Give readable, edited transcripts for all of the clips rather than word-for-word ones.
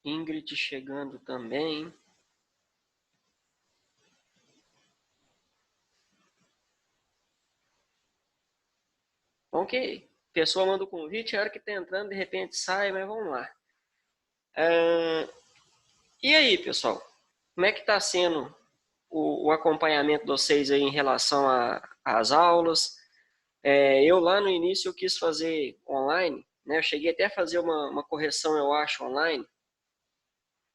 Ingrid chegando também. Bom que a pessoa manda o convite, a hora que tá entrando, de repente sai, mas vamos lá. E aí, pessoal? Como é que está sendo o acompanhamento de vocês aí em relação às aulas? Eu lá no início eu quis fazer online, né? Eu cheguei até a fazer uma correção, eu acho, online.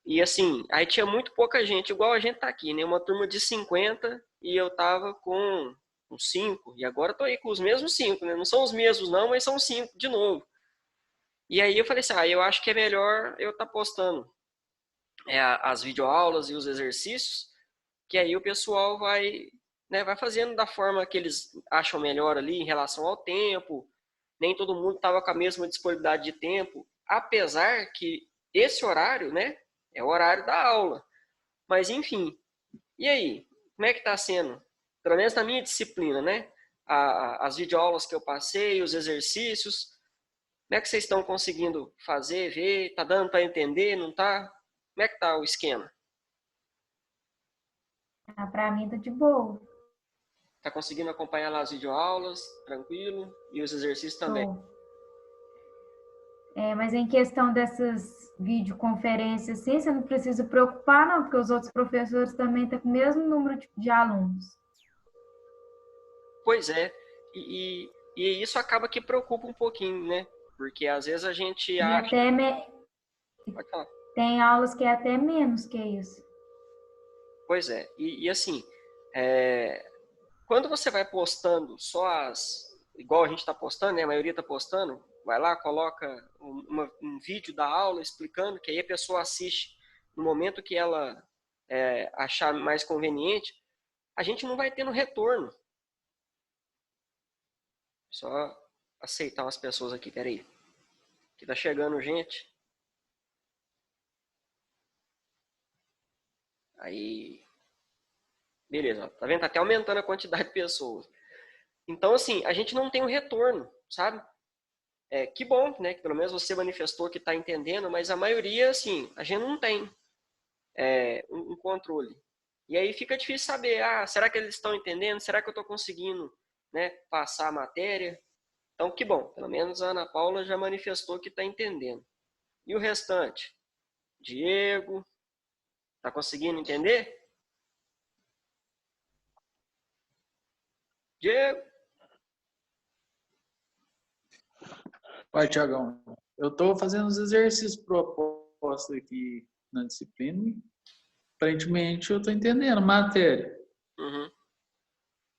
E assim, aí tinha muito pouca gente, igual a gente tá aqui, né? Uma turma de 50 e eu tava com uns 5. E agora eu tô aí com os mesmos 5, né? Não são os mesmos não, mas são 5 de novo. E aí eu falei assim, eu acho que é melhor eu estar postando as videoaulas e os exercícios, que aí o pessoal vai, né, vai fazendo da forma que eles acham melhor ali em relação ao tempo. Nem todo mundo estava com a mesma disponibilidade de tempo, apesar que esse horário, né, é o horário da aula. Mas enfim, e aí? Como é que está sendo? Pelo menos na minha disciplina, né? As videoaulas que eu passei, os exercícios, como é que vocês estão conseguindo fazer, ver? Tá dando para entender, não tá? Como é que tá o esquema? Para mim tá de boa. Tá conseguindo acompanhar lá as videoaulas, tranquilo? E os exercícios também? Tô. Mas em questão dessas videoconferências, assim, você não precisa preocupar, não, porque os outros professores também estão com o mesmo número de alunos. Pois é. E isso acaba que preocupa um pouquinho, né? Porque às vezes a gente E acha. até Pode falar. tem aulas que é até menos que isso. Pois é. E assim, é, quando você vai postando só as. Igual a gente está postando, né? A maioria está postando, vai lá, coloca um vídeo da aula explicando, que aí a pessoa assiste no momento que ela achar mais conveniente, a gente não vai tendo retorno. Só aceitar umas pessoas aqui, peraí. Que tá chegando gente. Aí, beleza, ó, tá vendo? Tá até aumentando a quantidade de pessoas. Então, assim, a gente não tem um retorno, sabe? Que bom, né? Que pelo menos você manifestou que está entendendo, mas a maioria, assim, a gente não tem um controle. E aí fica difícil saber, será que eles estão entendendo? Será que eu estou conseguindo, né, passar a matéria? Então, que bom, pelo menos a Ana Paula já manifestou que está entendendo. E o restante? Diego, tá conseguindo entender? Diego? Vai, Tiagão. Eu estou fazendo os exercícios propostos aqui na disciplina e, aparentemente, eu estou entendendo a matéria. Uhum.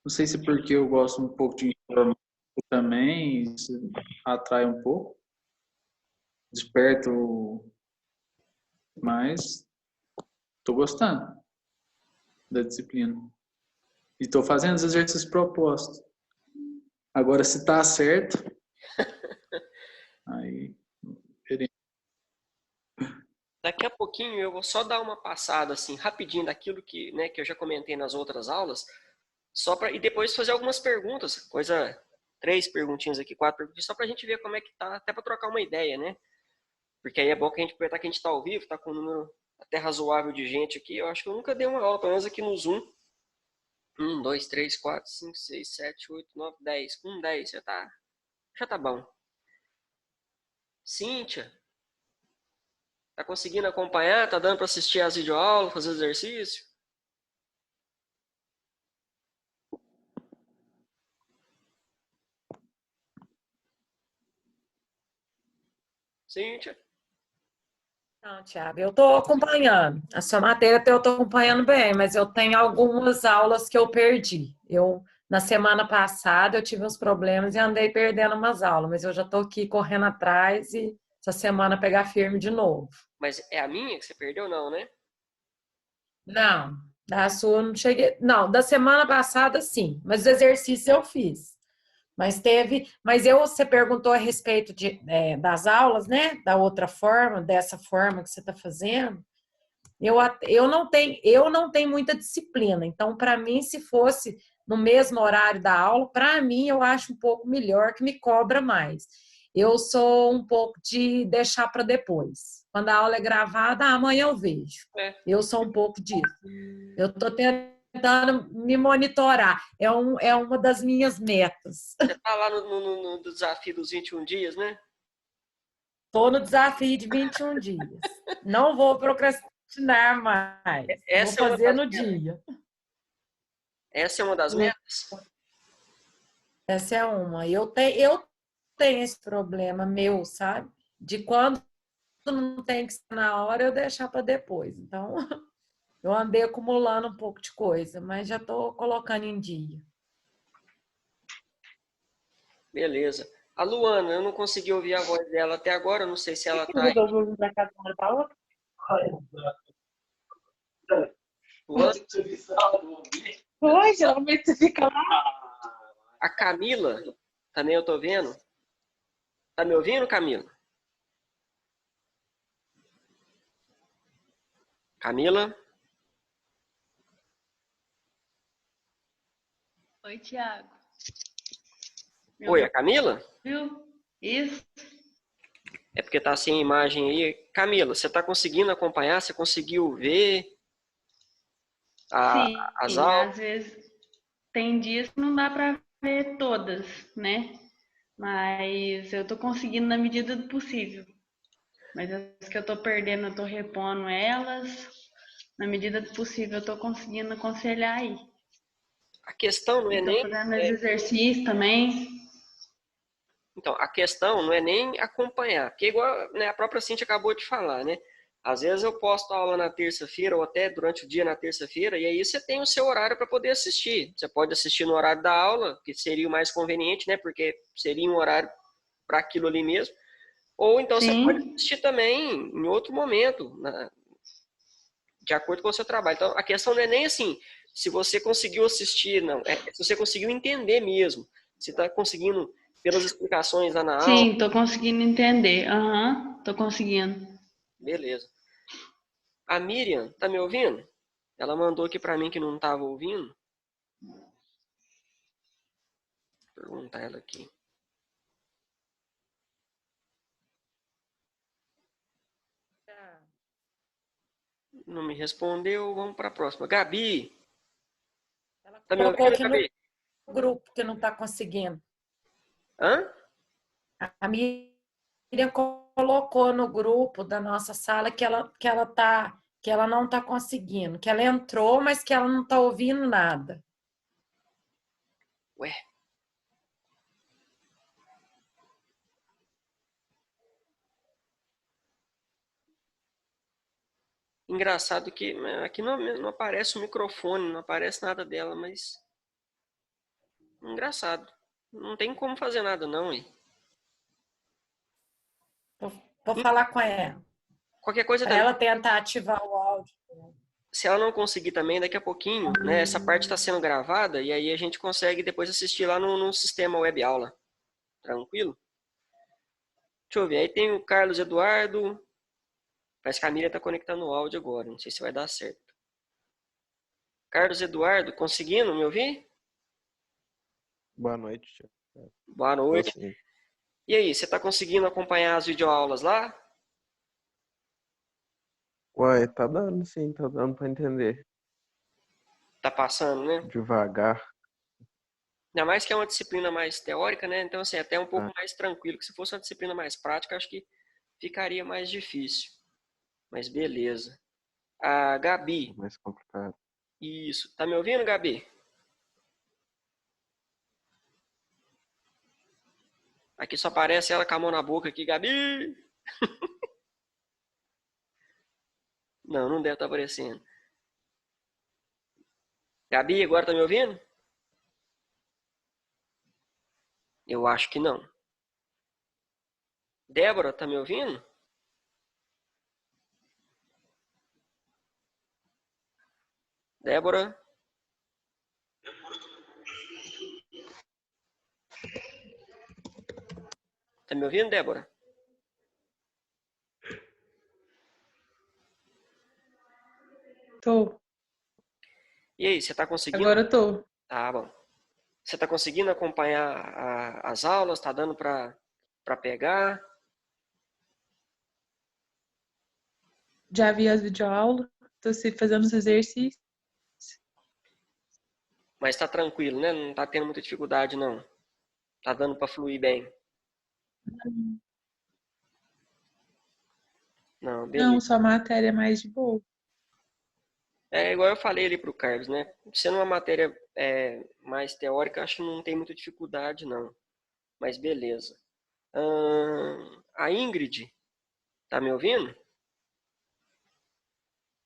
Não sei se porque eu gosto um pouco de informática também, isso atrai um pouco. Desperto, mas estou gostando da disciplina. E estou fazendo os exercícios propostos. Agora, se está certo, aí veremos. Daqui a pouquinho eu vou só dar uma passada assim rapidinho daquilo que, né, que eu já comentei nas outras aulas, só para e depois fazer algumas perguntas, coisa 3 perguntinhas aqui, 4 perguntinhas, só para a gente ver como é que tá, até para trocar uma ideia, né? Porque aí é bom que a gente aproveitar que a gente está ao vivo, tá com um número até razoável de gente aqui. Eu acho que eu nunca dei uma aula, pelo menos aqui no Zoom. 2, 3, 4, 5, 6, 7, 8, 9, 10. Com 10 já tá bom. Cíntia, tá conseguindo acompanhar? Tá dando para assistir as videoaulas, fazer exercício? Cíntia? Não, Thiago, eu estou acompanhando. A sua matéria eu estou acompanhando bem, mas eu tenho algumas aulas que eu perdi. Na semana passada, eu tive uns problemas e andei perdendo umas aulas, mas eu já estou aqui correndo atrás e essa semana pegar firme de novo. Mas é a minha que você perdeu, não, né? Não, da sua eu não cheguei. Não, da semana passada sim, mas os exercícios eu fiz. Você perguntou a respeito das aulas, né? Da outra forma, dessa forma que você está fazendo. Eu não tenho muita disciplina. Então, para mim, se fosse no mesmo horário da aula, para mim, eu acho um pouco melhor, que me cobra mais. Eu sou um pouco de deixar para depois. Quando a aula é gravada, amanhã eu vejo. Eu sou um pouco disso. Eu estou tentando me monitorar. É uma das minhas metas. Você está lá no desafio dos 21 dias, né? Estou no desafio de 21 dias. Não vou procrastinar mais. Essa Vou é uma fazer das no metas. dia. Essa é uma das metas? Essa é uma. Eu tenho esse problema meu, sabe? De quando não tem que ser na hora, eu deixar para depois. Então, eu andei acumulando um pouco de coisa, mas já estou colocando em dia. Beleza. A Luana, eu não consegui ouvir a voz dela até agora, eu não sei se ela está aí. Luana, Oi, geralmente você fica lá. a Camila, também eu tô vendo. Tá me ouvindo, Camila? Camila? Oi, Thiago. Oi, a Camila? Viu? Isso. É porque tá sem imagem aí. Camila, você tá conseguindo acompanhar? Você conseguiu ver Sim, as aulas? às vezes tem dias que não dá para ver todas, né? Mas eu tô conseguindo na medida do possível. Mas as que eu tô perdendo, eu tô repondo elas. Na medida do possível, eu tô conseguindo aconselhar aí. A questão não é E tô nem fazendo exercício também. Então, a questão não é nem acompanhar, porque igual, né, a própria Cintia acabou de falar, né? Às vezes eu posto aula na terça-feira ou até durante o dia na terça-feira, e aí você tem o seu horário para poder assistir. Você pode assistir no horário da aula, que seria o mais conveniente, né? Porque seria um horário para aquilo ali mesmo. Ou então você pode Sim, assistir também em outro momento, de acordo com o seu trabalho. Então, a questão não é nem assim, se você conseguiu assistir, não. É se você conseguiu entender mesmo. Se está conseguindo, pelas explicações lá na aula, sim, tô conseguindo entender. Aham, tô conseguindo. beleza. A Miriam, tá me ouvindo? Ela mandou aqui para mim que não estava ouvindo. Vou perguntar ela aqui. Não me respondeu, vamos para a próxima. Gabi, Ela tá me colocou ouvindo, aqui no Gabi? grupo que não está conseguindo. Hã? A Miriam colocou no grupo da nossa sala que ela não está conseguindo, que ela entrou, mas que ela não está ouvindo nada. Ué. Engraçado que aqui não aparece o microfone, não aparece nada dela, mas engraçado. Não tem como fazer nada não, hein? Vou falar com ela, Qualquer coisa para também, ela tentar ativar o áudio. se ela não conseguir também, daqui a pouquinho, né? Essa parte está sendo gravada e aí a gente consegue depois assistir lá no sistema web aula. Tranquilo? Deixa eu ver, aí tem o Carlos Eduardo. Parece que a Miriam está conectando o áudio agora, não sei se vai dar certo. Carlos Eduardo, conseguindo me ouvir? Boa noite, tia. Boa Tô noite. sim. E aí, você está conseguindo acompanhar as videoaulas lá? Uai, tá dando sim, tá dando pra entender. Tá passando, né? Devagar. Ainda mais que é uma disciplina mais teórica, né? Então, assim, é até um pouco Ah, mais tranquilo, que se fosse uma disciplina mais prática, acho que ficaria mais difícil. Mas beleza. A é Gabi, mais complicado. isso. Tá me ouvindo, Gabi? Aqui só aparece ela com a mão na boca aqui, Gabi! Não, não deve estar aparecendo. Gabi, agora tá me ouvindo? Eu acho que não. Débora, tá me ouvindo? Débora? Tá me ouvindo, Débora? Tô. E aí, você tá conseguindo? Agora eu tô. Tá bom. Você tá conseguindo acompanhar as aulas? Tá dando para para pegar? Já vi as videoaulas, estou fazendo os exercícios. Mas tá tranquilo, né? Não tá tendo muita dificuldade, não. Tá dando para fluir bem. Não, beleza. Não, só matéria é mais de boa. É igual eu falei ali pro Carlos, né? Sendo uma matéria mais teórica, acho que não tem muita dificuldade, não. Mas beleza. A Ingrid, tá me ouvindo?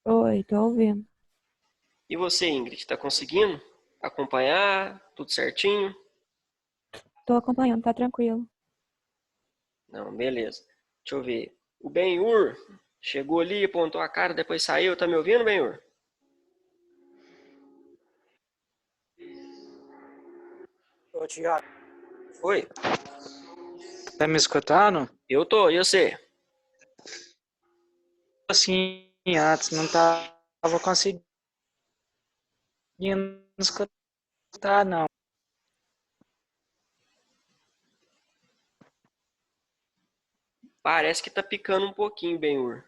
Oi, tô ouvindo. E você, Ingrid, tá conseguindo acompanhar tudo certinho? Tô acompanhando, tá tranquilo. Não, beleza. Deixa eu ver. O Benhur chegou ali, apontou a cara, depois saiu. Tá me ouvindo, Benhur? Ô, Tiago, Oi, tá me escutando? eu tô, e você? Assim, antes não tava conseguindo escutar, não. Parece que tá picando um pouquinho, Benhur.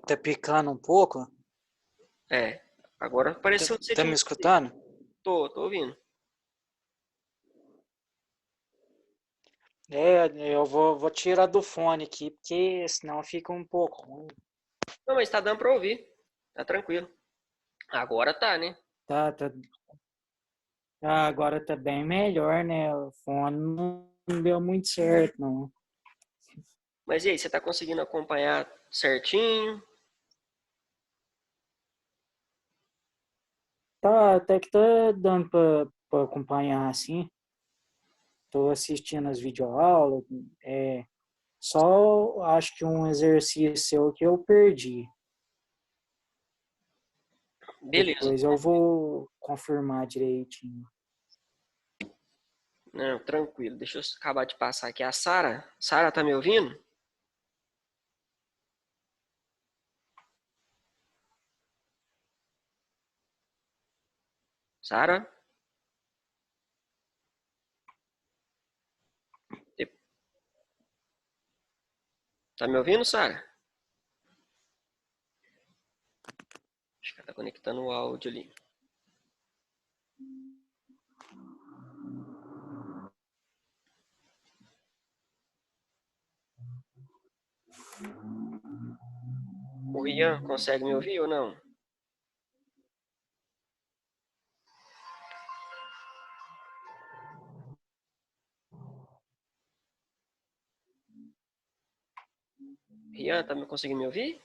Tá picando um pouco? É, agora pareceu que você Tá tinha... me escutando? Tô ouvindo. Eu vou tirar do fone aqui, porque senão fica um pouco ruim. Não, mas tá dando pra ouvir. Tá tranquilo. Agora tá, né? Tá. Agora tá bem melhor, né? O fone não deu muito certo, não. Mas e aí, você tá conseguindo acompanhar certinho? Tá, até que tá dando pra acompanhar assim. Tô assistindo as videoaulas. Só acho que um exercício seu que eu perdi. Beleza. Depois eu vou confirmar direitinho. Não, tranquilo. Deixa eu acabar de passar aqui a Sara. Sara, tá me ouvindo? Sara? Tá me ouvindo, Sara? Acho que ela tá conectando o áudio ali. O Rian consegue me ouvir ou não? Rian, tá me conseguindo me ouvir?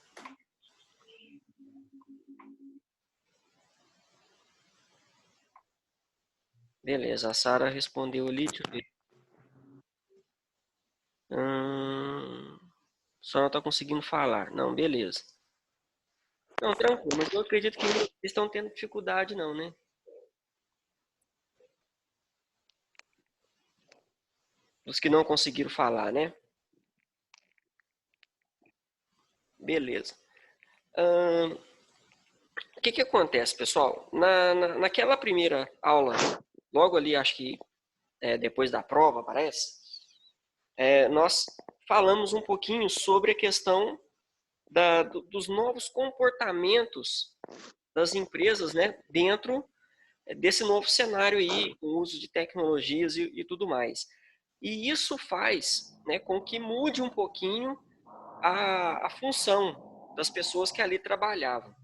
Beleza, a Sara respondeu ali, deixa eu ver. Só não tá conseguindo falar. Não, beleza. Não, tranquilo, mas eu acredito que eles estão tendo dificuldade não, né? Os que não conseguiram falar, né? Beleza. O que acontece, pessoal? Naquela primeira aula, logo ali, acho que depois da prova, parece, nós falamos um pouquinho sobre a questão dos novos comportamentos das empresas, né, dentro desse novo cenário aí, com o uso de tecnologias e tudo mais. E isso faz, né, com que mude um pouquinho a função das pessoas que ali trabalhavam.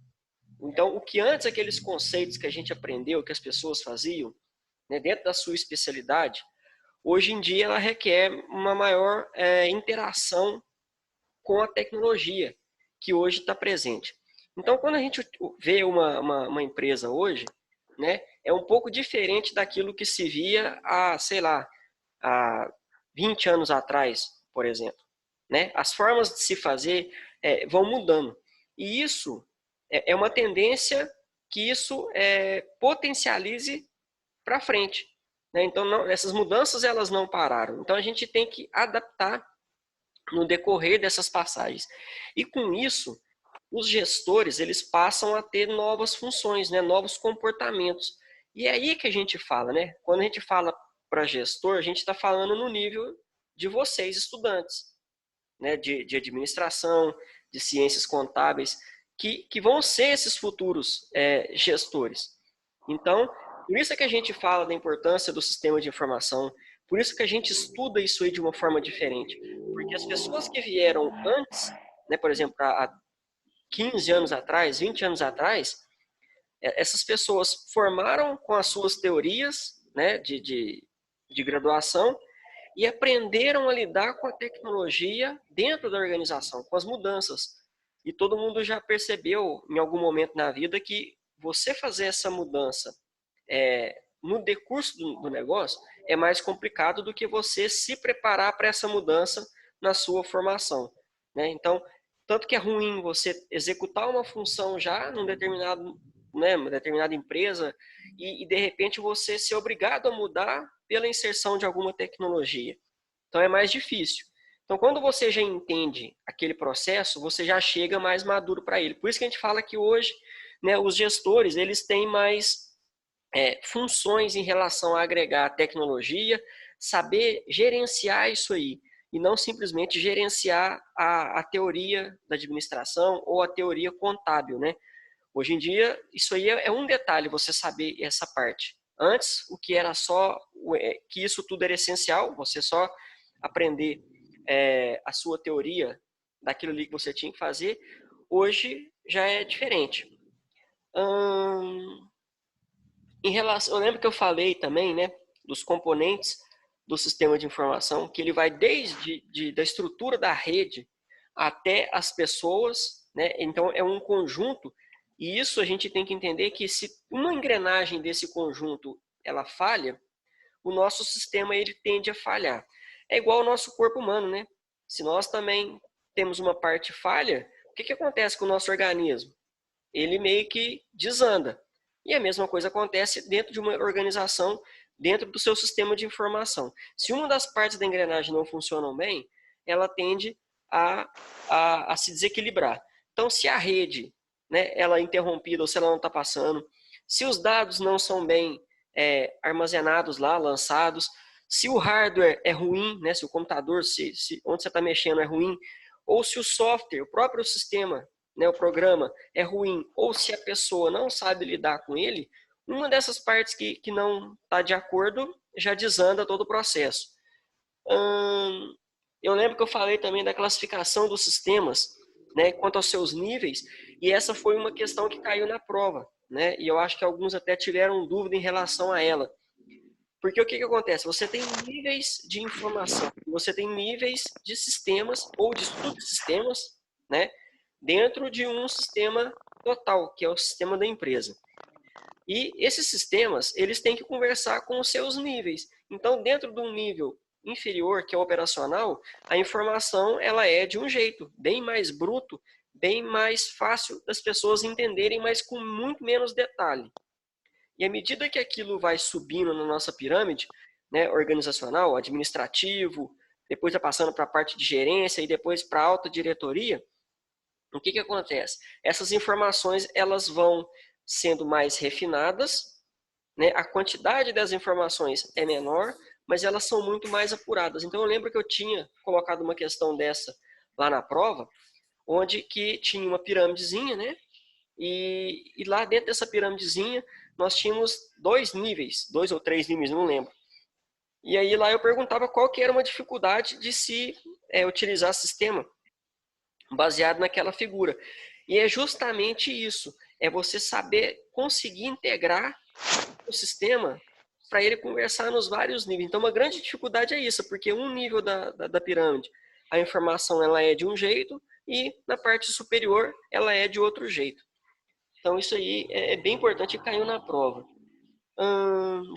Então, o que antes aqueles conceitos que a gente aprendeu, que as pessoas faziam, né, dentro da sua especialidade, hoje em dia ela requer uma maior interação com a tecnologia que hoje está presente. Então, quando a gente vê uma empresa hoje, né, é um pouco diferente daquilo que se via há, sei lá, há 20 anos atrás, por exemplo. Né? As formas de se fazer vão mudando. E isso é uma tendência que isso potencialize para frente. Né? Então, não, essas mudanças elas não pararam. Então, a gente tem que adaptar no decorrer dessas passagens. E com isso, os gestores eles passam a ter novas funções, né? Novos comportamentos. E é aí que a gente fala, né? Quando a gente fala para gestor, a gente está falando no nível de vocês, estudantes, né? De administração, de ciências contábeis, que vão ser esses futuros gestores. Então, por isso é que a gente fala da importância do sistema de informação, por isso que a gente estuda isso aí de uma forma diferente. Porque as pessoas que vieram antes, né, por exemplo, há 15 anos atrás, 20 anos atrás, essas pessoas formaram com as suas teorias, né, de graduação e aprenderam a lidar com a tecnologia dentro da organização, com as mudanças. E todo mundo já percebeu em algum momento na vida que você fazer essa mudança no decurso do negócio é mais complicado do que você se preparar para essa mudança na sua formação, né? Então, tanto que é ruim você executar uma função já num determinado, né, uma determinada empresa e de repente você ser obrigado a mudar pela inserção de alguma tecnologia. Então é mais difícil. Então quando você já entende aquele processo, você já chega mais maduro para ele. Por isso que a gente fala que hoje, né, os gestores eles têm mais funções em relação a agregar tecnologia, saber gerenciar isso aí e não simplesmente gerenciar a teoria da administração ou a teoria contábil, né? Hoje em dia, isso aí é um detalhe, você saber essa parte. Antes, o que era só, que isso tudo era essencial, você só aprender a sua teoria daquilo ali que você tinha que fazer, hoje já é diferente. Em relação, eu lembro que eu falei também, né, dos componentes do sistema de informação, que ele vai desde da estrutura da rede até as pessoas, né? Então é um conjunto, e isso a gente tem que entender que se uma engrenagem desse conjunto ela falha, o nosso sistema ele tende a falhar. É igual ao nosso corpo humano, né? Se nós também temos uma parte falha, o que acontece com o nosso organismo? Ele meio que desanda. E a mesma coisa acontece dentro de uma organização, dentro do seu sistema de informação. Se uma das partes da engrenagem não funcionam bem, ela tende a se desequilibrar. Então, se a rede, né, ela é interrompida ou se ela não está passando, se os dados não são bem armazenados lá, lançados, se o hardware é ruim, né, se o computador, onde você está mexendo é ruim, ou se o software, o próprio sistema, né, o programa é ruim, ou se a pessoa não sabe lidar com ele, uma dessas partes que não está de acordo já desanda todo o processo. Eu lembro que eu falei também da classificação dos sistemas, né, quanto aos seus níveis, e essa foi uma questão que caiu na prova, né, e eu acho que alguns até tiveram dúvida em relação a ela. Porque o que acontece? Você tem níveis de informação, você tem níveis de sistemas ou de subsistemas, né, dentro de um sistema total, que é o sistema da empresa. E esses sistemas, eles têm que conversar com os seus níveis. Então, dentro de um nível inferior, que é o operacional, a informação ela é de um jeito, bem mais bruto, bem mais fácil das pessoas entenderem, mas com muito menos detalhe. E à medida que aquilo vai subindo na nossa pirâmide, né, organizacional, administrativo, depois vai passando para a parte de gerência e depois para a alta diretoria, o que acontece? Essas informações elas vão sendo mais refinadas, né? A quantidade das informações é menor, mas elas são muito mais apuradas. Então eu lembro que eu tinha colocado uma questão dessa lá na prova, onde que tinha uma pirâmidezinha, né? E lá dentro dessa pirâmidezinha nós tínhamos 2 níveis, 2 ou 3 níveis, não lembro. E aí lá eu perguntava qual que era uma dificuldade de se utilizar sistema baseado naquela figura. E é justamente isso, é você saber conseguir integrar o sistema para ele conversar nos vários níveis. Então, uma grande dificuldade é isso, porque um nível da pirâmide, a informação ela é de um jeito e na parte superior ela é de outro jeito. Então, isso aí é bem importante e caiu na prova.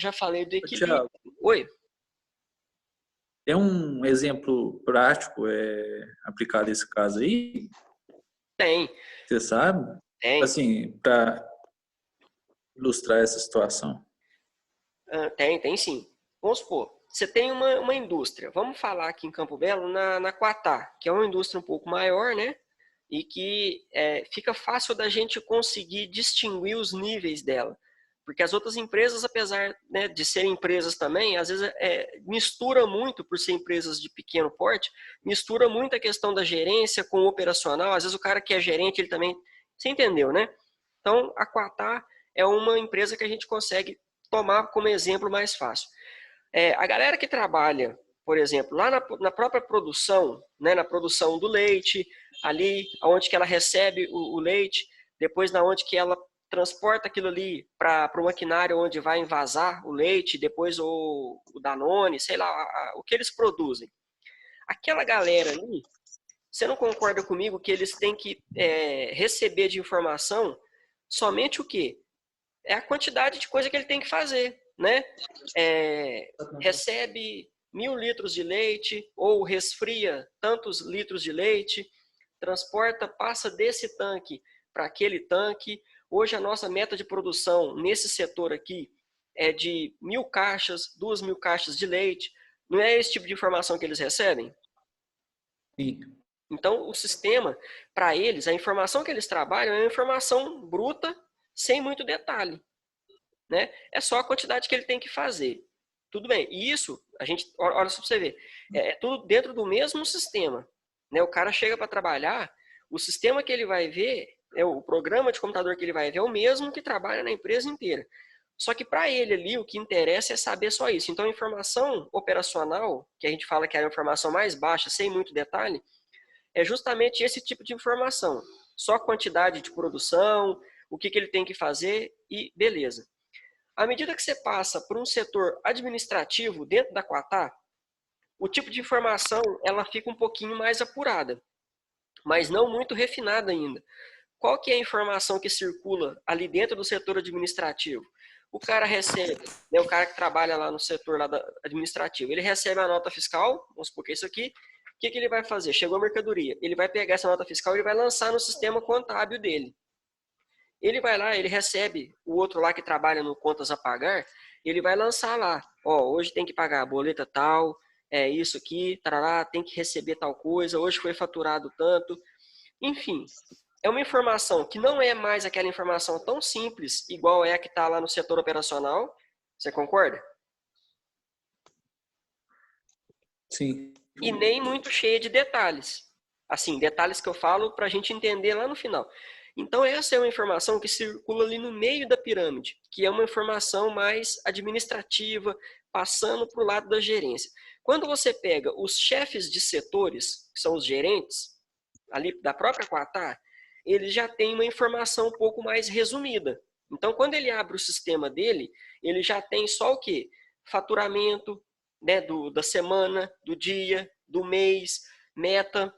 Já falei do equilíbrio. Thiago, Oi? tem um exemplo prático aplicado nesse caso aí? Tem. Você sabe? Tem. Assim, para ilustrar essa situação. Tem sim. Vamos supor, você tem uma indústria. Vamos falar aqui em Campo Belo, na Quatá, que é uma indústria um pouco maior, né? E que fica fácil da gente conseguir distinguir os níveis dela. Porque as outras empresas, apesar, né, de serem empresas também, às vezes mistura muito, por ser empresas de pequeno porte, mistura muito a questão da gerência com o operacional. Às vezes o cara que é gerente, ele também... Você entendeu, né? Então, a Quattar é uma empresa que a gente consegue tomar como exemplo mais fácil. A galera que trabalha, por exemplo, lá na própria produção, né, na produção do leite, ali onde que ela recebe o leite, depois na onde que ela transporta aquilo ali para o maquinário onde vai envasar o leite, depois o Danone, sei lá, o que eles produzem. Aquela galera ali, você não concorda comigo que eles têm que receber de informação somente o quê? É a quantidade de coisa que ele tem que fazer, né? Recebe 1.000 litros de leite ou resfria tantos litros de leite, transporta, passa desse tanque para aquele tanque. Hoje a nossa meta de produção nesse setor aqui é de 1.000 caixas, 2.000 caixas de leite. Não é esse tipo de informação que eles recebem? Sim. Então, o sistema, para eles, a informação que eles trabalham é uma informação bruta, sem muito detalhe, né? É só a quantidade que ele tem que fazer. Tudo bem. E isso, a gente, olha só para você ver, é tudo dentro do mesmo sistema, né? O cara chega para trabalhar, o sistema que ele vai ver, o programa de computador que ele vai ver é o mesmo que trabalha na empresa inteira. Só que para ele ali, o que interessa é saber só isso. Então, a informação operacional, que a gente fala que é a informação mais baixa, sem muito detalhe, é justamente esse tipo de informação. Só quantidade de produção, o que ele tem que fazer e beleza. À medida que você passa por um setor administrativo dentro da Quattar, o tipo de informação ela fica um pouquinho mais apurada, mas não muito refinada ainda. Qual que é a informação que circula ali dentro do setor administrativo? O cara recebe, né, o cara que trabalha lá no setor lá administrativo, ele recebe a nota fiscal, vamos supor que é isso aqui, o que ele vai fazer? Chegou a mercadoria, ele vai pegar essa nota fiscal e ele vai lançar no sistema contábil dele. Ele vai lá, ele recebe o outro lá que trabalha no contas a pagar, ele vai lançar lá, ó, hoje tem que pagar a boleta tal, isso aqui, tarará, tem que receber tal coisa, hoje foi faturado tanto, enfim. É uma informação que não é mais aquela informação tão simples, igual é a que está lá no setor operacional, você concorda? Sim. E nem muito cheia de detalhes. Assim, detalhes que eu falo para a gente entender lá no final. Então, essa é uma informação que circula ali no meio da pirâmide, que é uma informação mais administrativa, passando para o lado da gerência. Quando você pega os chefes de setores, que são os gerentes, ali da própria Quattar, eles já têm uma informação um pouco mais resumida. Então, quando ele abre o sistema dele, ele já tem só o quê? Faturamento, né, da semana, do dia, do mês, meta,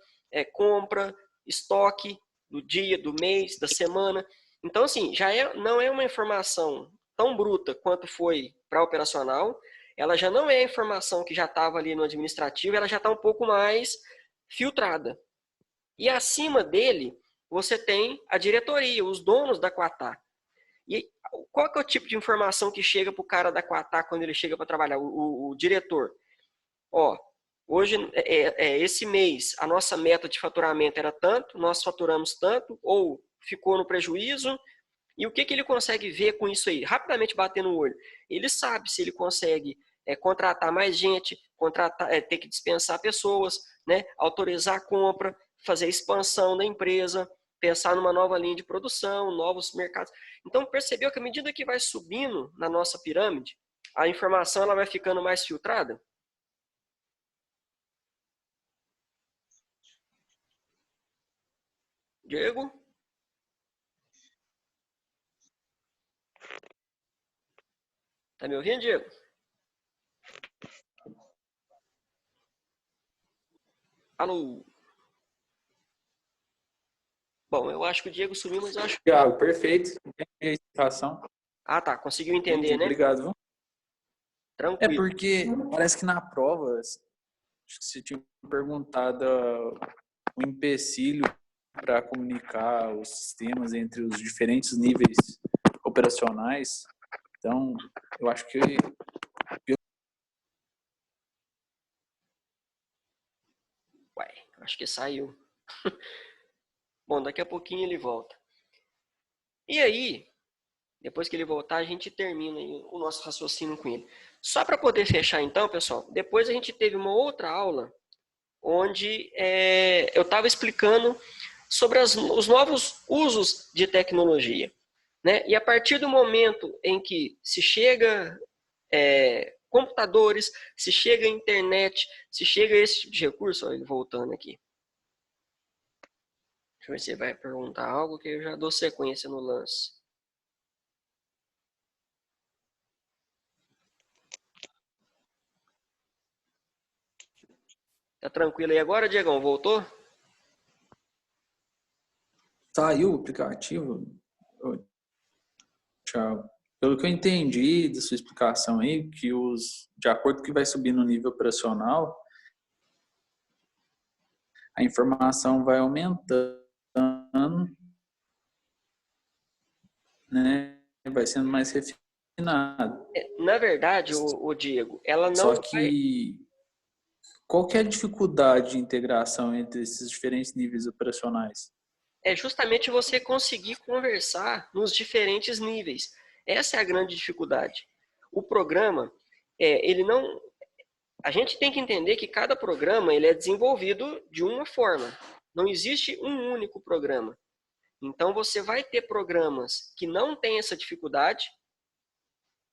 compra, estoque, do dia, do mês, da semana. Então, assim, não é uma informação tão bruta quanto foi para a operacional, ela já não é a informação que já estava ali no administrativo, ela já está um pouco mais filtrada. E acima dele, você tem a diretoria, os donos da Quattar. E qual que é o tipo de informação que chega para o cara da Quattar quando ele chega para trabalhar, o diretor? Ó, hoje, esse mês, a nossa meta de faturamento era tanto, nós faturamos tanto, ou ficou no prejuízo, e o que ele consegue ver com isso aí? Rapidamente bater no olho. Ele sabe se ele consegue contratar mais gente, ter que dispensar pessoas, né, autorizar a compra, fazer expansão da empresa, pensar numa nova linha de produção, novos mercados. Então, percebeu que à medida que vai subindo na nossa pirâmide, a informação ela vai ficando mais filtrada? Diego? Tá me ouvindo, Diego? Alô? Bom, eu acho que o Diego sumiu, mas eu acho que... Thiago, perfeito. Entendi a explicação. Ah, tá. Conseguiu entender, Entendi, né? obrigado. Viu? Tranquilo. Porque parece que na prova, acho que você tinha perguntado o empecilho para comunicar os sistemas entre os diferentes níveis operacionais. Então, eu acho que Ué, acho que saiu. Bom, daqui a pouquinho ele volta. E aí, Depois que ele voltar, a gente termina aí o nosso raciocínio com ele. Só para poder fechar então, pessoal, depois a gente teve uma outra aula onde eu estava explicando sobre os novos usos de tecnologia, né? E a partir do momento em que se chega computadores, se chega internet, se chega esse tipo de recurso, ó, ele voltando aqui. Deixa eu ver se ele vai perguntar algo que eu já dou sequência no lance. Tá tranquilo aí agora, Diegão? Voltou? Saiu o aplicativo? Tchau. Pelo que eu entendi da sua explicação aí, que de acordo com que vai subir no nível operacional, a informação vai aumentando, né? Vai sendo mais refinada. Na verdade, o Diego, ela não Só que qual que é a dificuldade de integração entre esses diferentes níveis operacionais? É justamente você conseguir conversar nos diferentes níveis. Essa é a grande dificuldade. O programa, ele não... A gente tem que entender que cada programa ele é desenvolvido de uma forma. Não existe um único programa. Então, você vai ter programas que não têm essa dificuldade,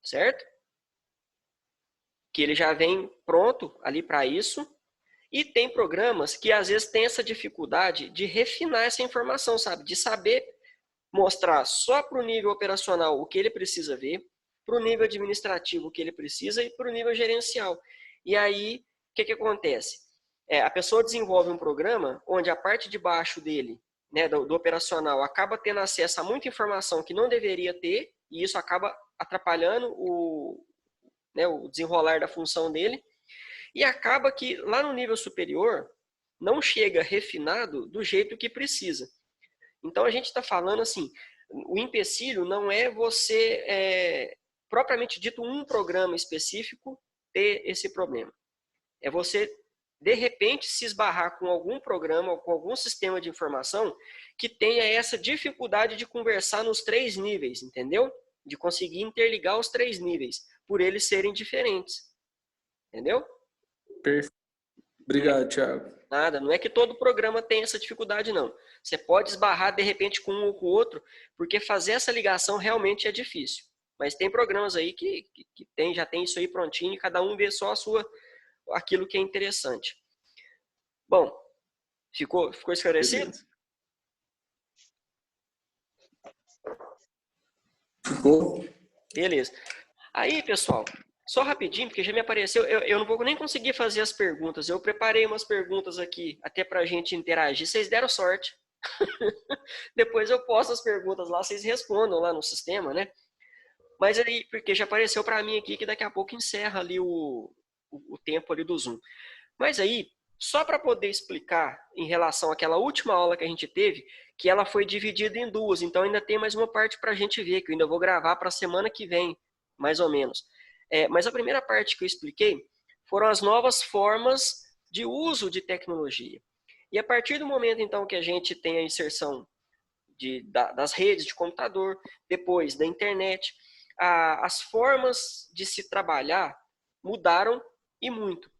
certo? Que ele já vem pronto ali para isso. E tem programas que às vezes têm essa dificuldade de refinar essa informação, sabe? De saber mostrar só para o nível operacional o que ele precisa ver, para o nível administrativo o que ele precisa e para o nível gerencial. E aí, o que acontece? A pessoa desenvolve um programa onde a parte de baixo dele, né, do operacional, acaba tendo acesso a muita informação que não deveria ter, e isso acaba atrapalhando o desenrolar da função dele. E acaba que lá no nível superior não chega refinado do jeito que precisa. Então a gente está falando assim, o empecilho não é você, propriamente dito, um programa específico ter esse problema. É você, de repente, se esbarrar com algum programa ou com algum sistema de informação que tenha essa dificuldade de conversar nos 3 níveis, entendeu? De conseguir interligar os 3 níveis, por eles serem diferentes. Entendeu? Perfeito. Obrigado, Thiago. Nada, não é que todo programa tem essa dificuldade, não. Você pode esbarrar, de repente, com um ou com o outro, porque fazer essa ligação realmente é difícil. Mas tem programas aí que já tem isso aí prontinho, e cada um vê só aquilo que é interessante. Bom, ficou esclarecido? Ficou. Beleza. Aí, pessoal, só rapidinho, porque já me apareceu, eu não vou nem conseguir fazer as perguntas. Eu preparei umas perguntas aqui, até para a gente interagir. Vocês deram sorte. Depois eu posto as perguntas lá, vocês respondam lá no sistema, né? Mas aí, porque já apareceu para mim aqui que daqui a pouco encerra ali o tempo ali do Zoom. Mas aí, só para poder explicar em relação àquela última aula que a gente teve, que ela foi dividida em 2, então ainda tem mais uma parte para a gente ver, que eu ainda vou gravar para a semana que vem, mais ou menos. Mas a primeira parte que eu expliquei foram as novas formas de uso de tecnologia. E a partir do momento, então, que a gente tem a inserção das redes de computador, depois da internet, as formas de se trabalhar mudaram e muito.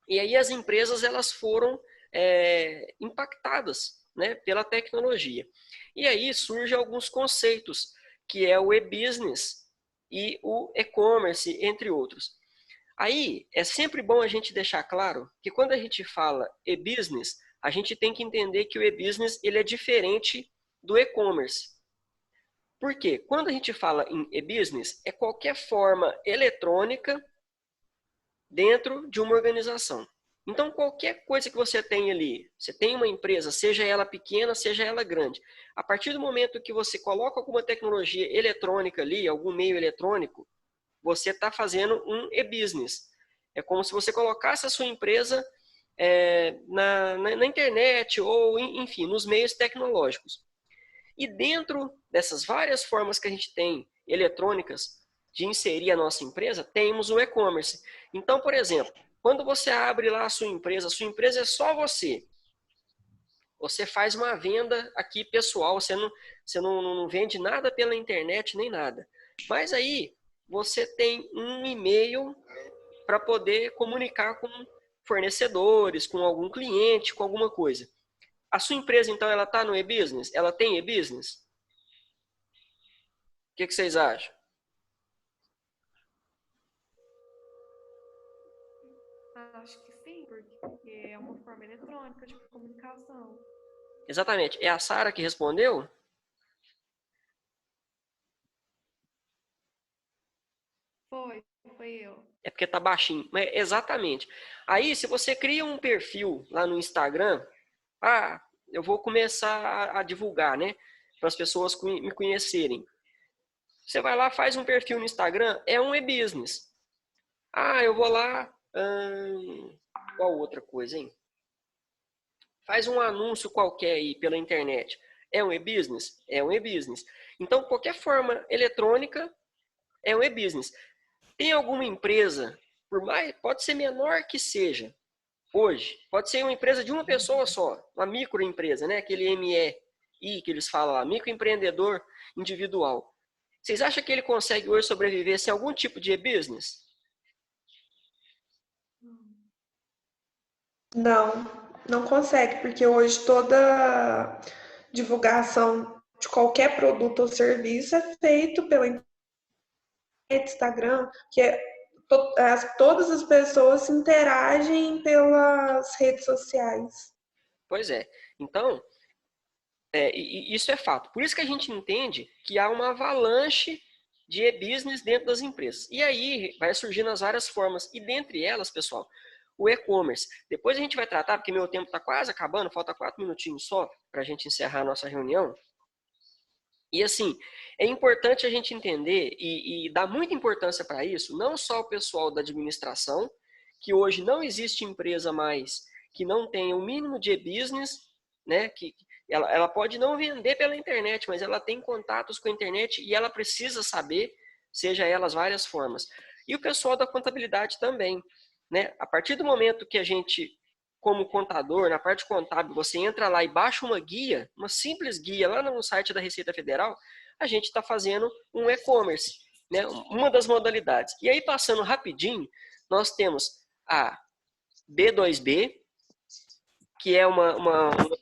E aí as empresas elas foram impactadas, né, pela tecnologia. E aí surgem alguns conceitos, que é o e-business e o e-commerce, entre outros. Aí é sempre bom a gente deixar claro que quando a gente fala e-business, a gente tem que entender que o e-business ele é diferente do e-commerce. Por quê? Quando a gente fala em e-business, é qualquer forma eletrônica dentro de uma organização. Então, qualquer coisa que você tem ali, você tem uma empresa, seja ela pequena, seja ela grande, a partir do momento que você coloca alguma tecnologia eletrônica ali, algum meio eletrônico, você está fazendo um e-business. É como se você colocasse a sua empresa na internet ou, enfim, nos meios tecnológicos. E dentro dessas várias formas que a gente tem eletrônicas de inserir a nossa empresa, temos o e-commerce. Então, por exemplo, quando você abre lá a sua empresa é só você. Você faz uma venda aqui pessoal, você não vende nada pela internet nem nada. Mas aí você tem um e-mail para poder comunicar com fornecedores, com algum cliente, com alguma coisa. A sua empresa, então, ela está no e-business? Ela tem e-business? O que vocês acham? Acho que sim, porque é uma forma eletrônica de comunicação. Exatamente. É a Sara que respondeu? Foi eu. É porque tá baixinho. Mas exatamente. Aí, se você cria um perfil lá no Instagram, eu vou começar a divulgar, né? Para as pessoas me conhecerem. Você vai lá, faz um perfil no Instagram, é um e-business. Eu vou lá... qual outra coisa, hein? Faz um anúncio qualquer aí pela internet. É um e-business? É um e-business. Então, qualquer forma eletrônica é um e-business. Tem alguma empresa, pode ser menor que seja, hoje, pode ser uma empresa de uma pessoa só, uma microempresa, né? Aquele MEI que eles falam lá, microempreendedor individual. Vocês acham que ele consegue hoje sobreviver sem algum tipo de e-business? Não consegue, porque hoje toda divulgação de qualquer produto ou serviço é feito pela internet, Instagram, todas as pessoas interagem pelas redes sociais. Pois é. Então, isso é fato. Por isso que a gente entende que há uma avalanche de e-business dentro das empresas. E aí vai surgindo as várias formas. E dentre elas, pessoal, o e-commerce. Depois a gente vai tratar, porque meu tempo está quase acabando, falta 4 minutinhos só para a gente encerrar a nossa reunião. E assim, é importante a gente entender e dar muita importância para isso, não só o pessoal da administração, que hoje não existe empresa mais que não tenha o mínimo de e-business, né? Que ela pode não vender pela internet, mas ela tem contatos com a internet e ela precisa saber, seja elas várias formas. E o pessoal da contabilidade também, né? A partir do momento que a gente, como contador, na parte contábil, você entra lá e baixa uma guia, uma simples guia lá no site da Receita Federal, a gente está fazendo um e-commerce, né? Uma das modalidades. E aí, passando rapidinho, nós temos a B2B, que é um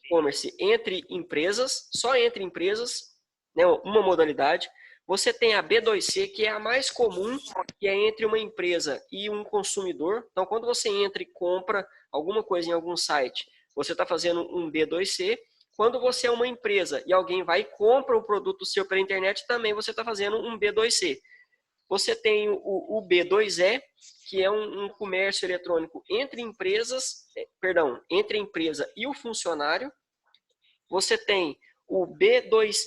e-commerce entre empresas, só entre empresas, né? Uma modalidade. Você tem a B2C, que é a mais comum, que é entre uma empresa e um consumidor. Então, quando você entra e compra alguma coisa em algum site, você está fazendo um B2C. Quando você é uma empresa e alguém vai e compra o produto seu pela internet, também você está fazendo um B2C. Você tem o B2E, que é um comércio eletrônico entre entre a empresa e o funcionário. Você tem o B2E,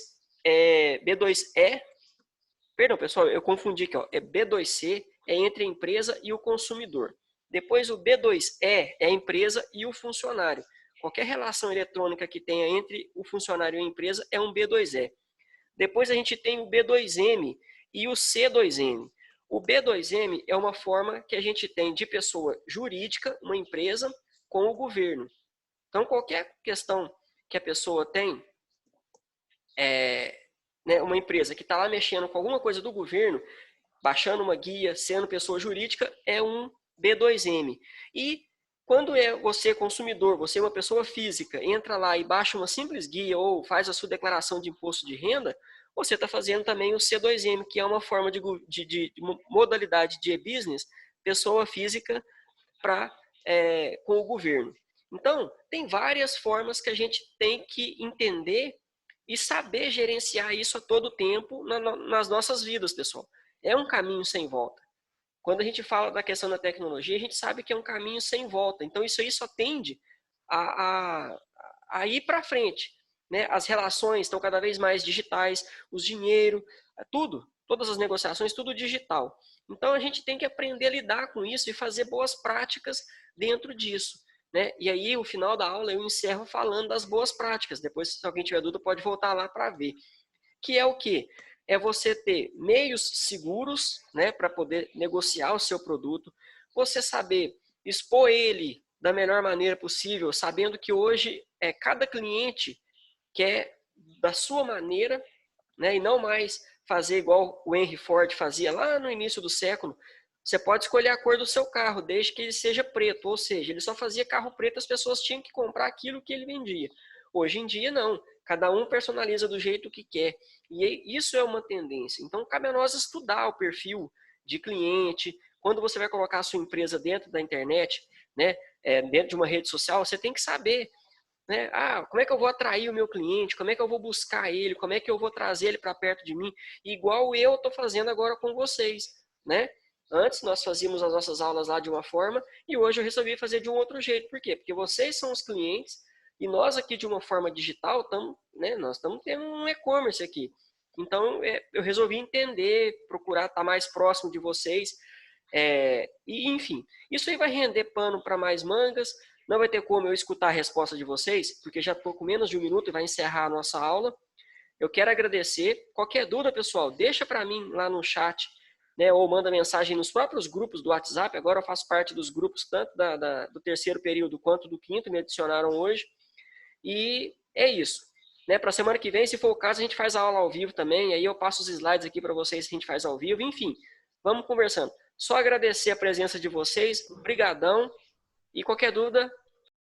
perdão, pessoal, eu confundi aqui, ó. É B2C, é entre a empresa e o consumidor. Depois o B2E é a empresa e o funcionário. Qualquer relação eletrônica que tenha entre o funcionário e a empresa é um B2E. Depois a gente tem o B2M e o C2M. O B2M é uma forma que a gente tem de pessoa jurídica, uma empresa, com o governo. Então, qualquer questão que a pessoa tem, né, uma empresa que está lá mexendo com alguma coisa do governo, baixando uma guia, sendo pessoa jurídica, é um B2M. E quando é você consumidor, você é uma pessoa física, entra lá e baixa uma simples guia ou faz a sua declaração de imposto de renda, você está fazendo também o C2M, que é uma forma de modalidade de e-business, pessoa física com o governo. Então, tem várias formas que a gente tem que entender e saber gerenciar isso a todo tempo nas nossas vidas, pessoal. É um caminho sem volta. Quando a gente fala da questão da tecnologia, a gente sabe que é um caminho sem volta. Então, isso aí só tende a ir para frente, né? As relações estão cada vez mais digitais, os dinheiro, todas as negociações, tudo digital. Então, a gente tem que aprender a lidar com isso e fazer boas práticas dentro disso, né? E aí, no final da aula, eu encerro falando das boas práticas. Depois, se alguém tiver dúvida, pode voltar lá para ver. Que é o quê? É você ter meios seguros, né, para poder negociar o seu produto, você saber expor ele da melhor maneira possível, sabendo que hoje cada cliente quer da sua maneira, né, e não mais fazer igual o Henry Ford fazia lá no início do século. Você pode escolher a cor do seu carro, desde que ele seja preto, ou seja, ele só fazia carro preto, as pessoas tinham que comprar aquilo que ele vendia. Hoje em dia, não. Cada um personaliza do jeito que quer. E isso é uma tendência. Então, cabe a nós estudar o perfil de cliente. Quando você vai colocar a sua empresa dentro da internet, né, dentro de uma rede social, você tem que saber, né, como é que eu vou atrair o meu cliente, como é que eu vou buscar ele, como é que eu vou trazer ele para perto de mim, igual eu estou fazendo agora com vocês, né? Antes nós fazíamos as nossas aulas lá de uma forma e hoje eu resolvi fazer de um outro jeito. Por quê? Porque vocês são os clientes e nós aqui de uma forma digital nós estamos tendo um e-commerce aqui. Então eu resolvi entender, procurar estar mais próximo de vocês. E enfim, isso aí vai render pano para mais mangas. Não vai ter como eu escutar a resposta de vocês, porque já estou com menos de 1 minuto e vai encerrar a nossa aula. Eu quero agradecer. Qualquer dúvida, pessoal, deixa para mim lá no chat, né, ou manda mensagem nos próprios grupos do WhatsApp. Agora eu faço parte dos grupos tanto do terceiro período quanto do quinto, me adicionaram hoje. E é isso. Né, para a semana que vem, se for o caso, a gente faz a aula ao vivo também. Aí eu passo os slides aqui para vocês que a gente faz ao vivo. Enfim, vamos conversando. Só agradecer a presença de vocês. Obrigadão. E qualquer dúvida,